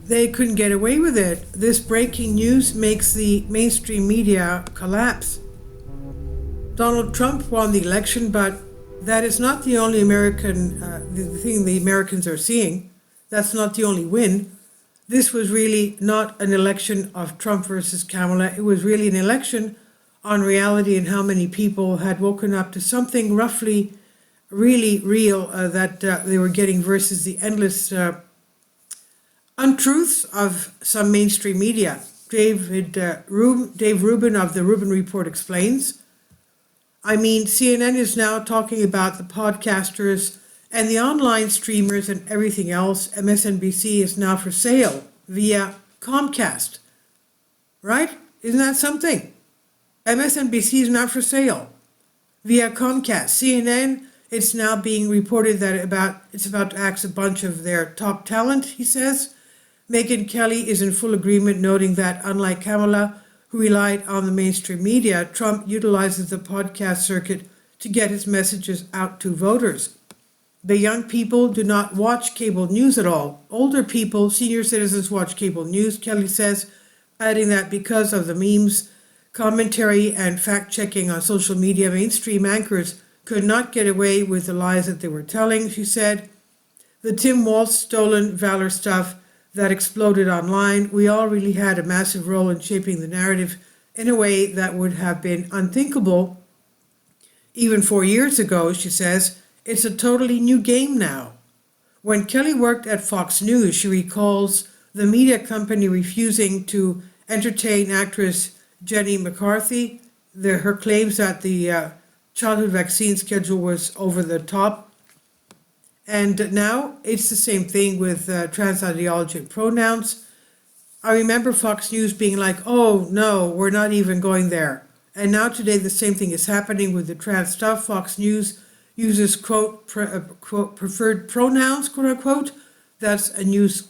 They couldn't get away with it. This breaking news makes the mainstream media collapse. Donald Trump won the election, but that is not the only the thing the Americans are seeing. That's not the only win. This was really not an election of Trump versus Kamala. It was really an election on reality and how many people had woken up to something roughly really real that they were getting versus the endless untruths of some mainstream media. Dave Rubin of the Rubin Report explains. I mean, CNN is now talking about the podcasters and the online streamers and everything else. MSNBC is now for sale via Comcast. Right? Isn't that something? MSNBC is not for sale via Comcast. CNN, it's now being reported that it's about to axe a bunch of their top talent, he says. Megyn Kelly is in full agreement, noting that unlike Kamala, who relied on the mainstream media, Trump utilizes the podcast circuit to get his messages out to voters. The young people do not watch cable news at all. Older people, senior citizens, watch cable news, Kelly says, adding that because of the memes, commentary, and fact-checking on social media, mainstream anchors could not get away with the lies that they were telling, she said. The Tim Walz stolen valor stuff that exploded online, we all really had a massive role in shaping the narrative in a way that would have been unthinkable even 4 years ago, she says. It's a totally new game now. When Kelly worked at Fox News, she recalls the media company refusing to entertain actress Jenny McCarthy. Her claims that the childhood vaccine schedule was over the top. And now it's the same thing with trans ideology and pronouns. I remember Fox News being like, oh no, we're not even going there. And now today the same thing is happening with the trans stuff. Fox News uses quote preferred pronouns, quote unquote. That's a news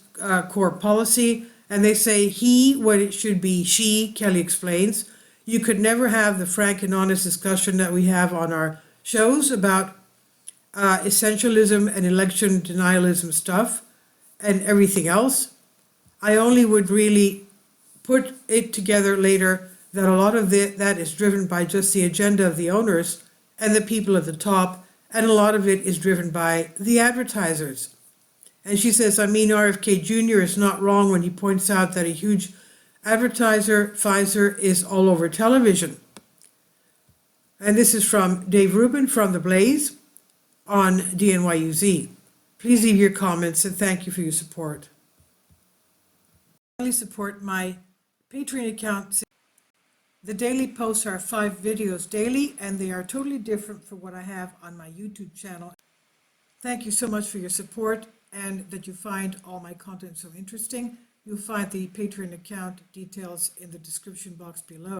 core policy. And they say he when it should be she, Kelly explains. You could never have the frank and honest discussion that we have on our shows about essentialism and election denialism stuff and everything else. I only would really put it together later that a lot of that is driven by just the agenda of the owners and the people at the top, and a lot of it is driven by the advertisers. And she says, I mean, RFK Jr. is not wrong when he points out that a huge advertiser, Pfizer, is all over television. And this is from Dave Rubin from The Blaze on DNYUZ. Please leave your comments and thank you for your support. Support my Patreon account. The daily posts are 5 videos daily and they are totally different from what I have on my YouTube channel. Thank you so much for your support and that you find all my content so interesting. You'll find the Patreon account details in the description box below.